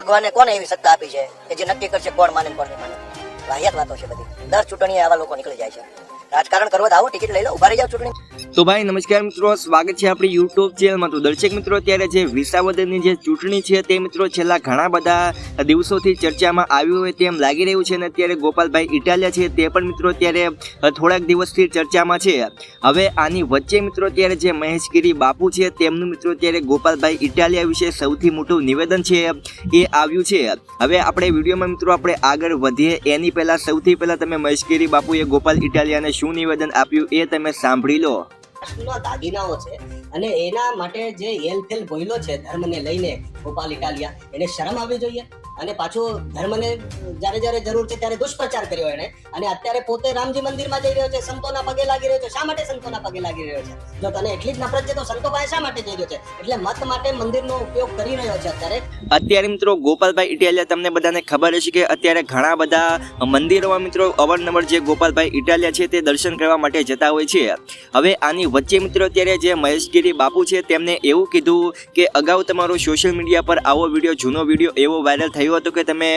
ભગવાને કોને એવી સત્તા આપી છે કે જે નક્કી કરશે કોણ માને કોણ નહીં માને? વાહિયાત વાતો છે બધી. દર ચૂંટણીએ આવા લોકો નીકળી જાય છે. રાજકારણ કરવા તો આવો, ટિકિટ લઈ લો, ઉભા રહી જાવ ચૂંટણી. તો ભાઈ નમસ્કાર મિત્રો, સ્વાગત છે આપણી યુટ્યુબ ચેનલમાં. તો દર્શક મિત્રો, અત્યારે જે વિસાવદરની જે ચૂંટણી છે તે મિત્રો છેલ્લા ઘણા બધા દિવસોથી ચર્ચામાં આવ્યું હોય તેમ લાગી રહ્યું છે. અને અત્યારે ગોપાલભાઈ ઇટાલિયા છે તે પણ મિત્રો અત્યારે થોડાક દિવસથી ચર્ચામાં છે. હવે આની વચ્ચે મિત્રો અત્યારે જે મહેશગીરી બાપુ છે તેમનું મિત્રો અત્યારે ગોપાલભાઈ ઇટાલિયા વિશે સૌથી મોટું નિવેદન છે એ આવ્યું છે. હવે આપણે વિડીયોમાં મિત્રો આપણે આગળ વધીએ એની પહેલા સૌથી પહેલા તમે મહેશગીરી બાપુએ ગોપાલ ઇટાલિયાને શું નિવેદન આપ્યું એ તમે સાંભળી લો. દાગીનાઓ છે અને એના માટે જે હેલફેલ બોયલો છે ધર્મને લઈને ગોપાલ ઇટાલિયા, એને શરમ આવવી જોઈએ. અને પાછું ધર્મને જ્યારે જ્યારે જરૂર છે ત્યારે દુષ્પ્રચાર કર્યો એને. અને અત્યારે પોતે રામજી મંદિરમાં જઈ રહ્યો છે, સંતોના પગે લાગી રહ્યો છે. શા માટે સંતોના પગે લાગી રહ્યો છે? જો તને એટલી જ નફરત છે તો સંતો પાસે શા માટે જઈ રહ્યો છે? એટલે મત માટે મંદિરનો ઉપયોગ કરી રહ્યો છે અત્યારે મિત્રો ગોપાલભાઈ ઇટાલિયા, તમને બધાને ખબર હશે કે અત્યારે ઘણા બધા મંદિરોમાં મિત્રો અવારનવાર જે ગોપાલભાઈ ઇટાલિયા છે તે દર્શન કરવા માટે જતા હોય છે. હવે આની વચ્ચે મિત્રો અત્યારે જે મહેશગીરી બાપુ છે તેમને એવું કીધું કે અગાઉ તમારો સોશિયલ મીડિયા પર આવો વિડીયો, જૂનો વિડીયો એવો વાયરલ થયો હતો કે તમે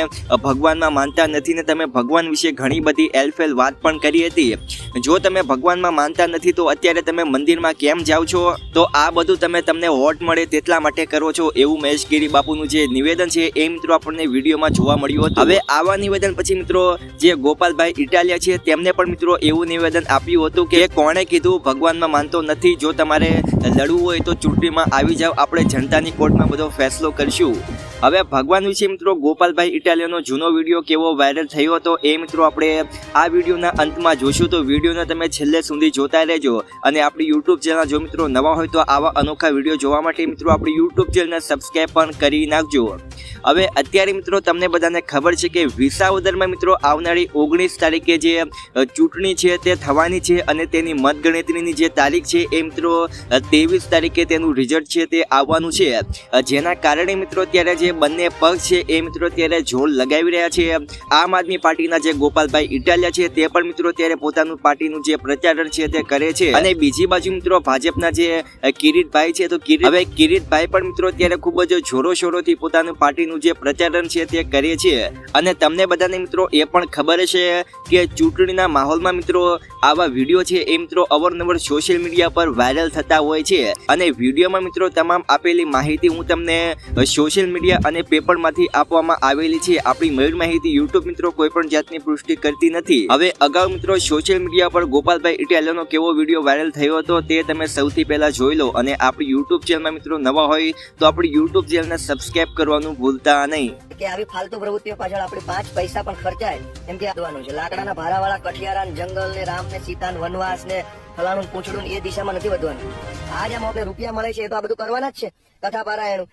ભગવાનમાં માનતા નથી ને તમે ભગવાન વિશે ઘણી બધી એલફેલ વાત પણ કરી હતી. જો તમે ભગવાનમાં માનતા નથી તો અત્યારે તમે મંદિરમાં કેમ જાઓ છો? તો આ બધું તમને વોટ મળે તેટલા માટે કરો છો, એવું મહેશગીરી બાપુનું જે નિવેદન છે એ મિત્રો આપણને વિડીયોમાં જોવા મળ્યું હતું. હવે આવા નિવેદન પછી મિત્રો જે ગોપાલભાઈ ઇટાલિયા છે તેમને પણ મિત્રો એવું નિવેદન આપ્યું હતું કે કોણે કીધું ભગવાનમાં માનતો નથી, જો તમારે લડવું હોય તો ચૂંટણીમાં આવી જાઓ, આપણે જનતાની કોર્ટમાં બધો ફેસલો કરશું. હવે ભગવાન વિશે મિત્રો ગોપાલભાઈ ઇટાલિયાનો જૂનો વિડીયો કેવો વાયરલ થયો હતો એ મિત્રો આપણે આ વિડીયોના અંતમાં જોશું. તો વિડીયોને તમે છેલ્લે સુધી જોતા રહેજો. અને આપણી યુટ્યુબ ચેનલ જો મિત્રો નવા હોય તો આવા અનોખા વિડીયો જોવા માટે મિત્રો આપણી યુટ્યુબ ચેનલને સબસ્ક્રાઈબ પણ કરી નાખજો. હવે અત્યારે મિત્રો તમને બધાને ખબર છે કે વિસાવદરમાં મિત્રો આવનારી 19 તારીખે જે ચૂંટણી છે તે થવાની છે. અને તેની મતગણતરીની જે તારીખ છે એ મિત્રો 23 તારીખે તેનું રિઝલ્ટ છે તે આવવાનું છે. જેના કારણે મિત્રો અત્યારે જે બંને પક્ષ છે એ મિત્રો અત્યારે જોર લગાવી રહ્યા છે. આમ આદમી પાર્ટીના જે ગોપાલભાઈ ઇટાલિયા છે તે પણ મિત્રો અત્યારે પોતાનું પાર્ટીનું જે પ્રચારણ છે તે કરે છે. અને બીજી બાજુ મિત્રો ભાજપના જે કિરીટભાઈ છે તો હવે કિરીટભાઈ પણ મિત્રો અત્યારે ખૂબ જ જોરોશોરોથી પોતાનું પાર્ટીનું જે પ્રચારણ છે તે કરે છે. અને તમને બધાને મિત્રો એ પણ ખબર હશે કે ચૂંટણીના માહોલમાં મિત્રો આવા વિડીયો છે એ મિત્રો અવારનવાર સોશિયલ મીડિયા પર વાયરલ થતા હોય છે. અને વિડીયોમાં મિત્રો તમામ આપેલી માહિતી હું તમને સોશિયલ મીડિયા અને પેપરમાંથી આપવામાં આવેલી છે. આપણી મયુર માહિતી યુટ્યુબ મિત્રો કોઈ પણ જાતની પુષ્ટિ કરતી નથી. હવે અગાઉ મિત્રો સોશિયલ મીડિયા પર ગોપાલભાઈ ઇટાલિયાનો કેવો વિડીયો વાયરલ થયો હતો તે તમે સૌથી પહેલા જોઈ લો. અને આપણી યુટ્યુબ ચેનલમાં મિત્રો નવા હોય તો આપણી યુટ્યુબ ચેનલને સબસ્ક્રાઇબ કરવાનું ભૂલતા નહીં. કે આવી ફાલતુ પ્રવૃત્તિઓ પાછળ આપણે 5 પૈસા પણ ખર્ચાય એમ કે આવવાનું છે. લાકડાના ભારાવાળા કઠિયારા, જંગલ ને રામ ને સીતા ને વનવાસ ને ફલાણું પૂછડું એ દિશામાં નથી વધવાનું. આ જેમ આપણે રૂપિયા મળે છે એ તો આ બધું કરવાના જ છે, કથા પારાયણું.